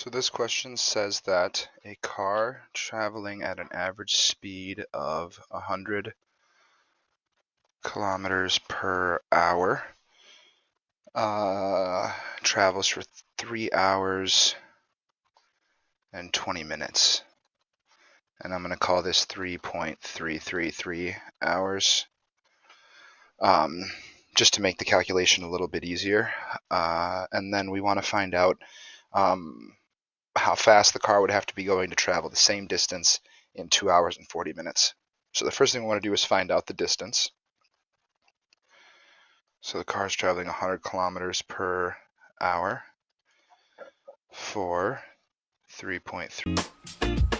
So this question says that a car traveling at an average speed of 100 kilometers per hour travels for 3 hours and 20 minutes. And I'm going to call this 3.333 hours just to make the calculation a little bit easier. And then we want to find out how fast the car would have to be going to travel the same distance in 2 hours and 40 minutes. So the first thing we want to do is find out the distance. So the car is traveling 100 kilometers per hour for 3.3.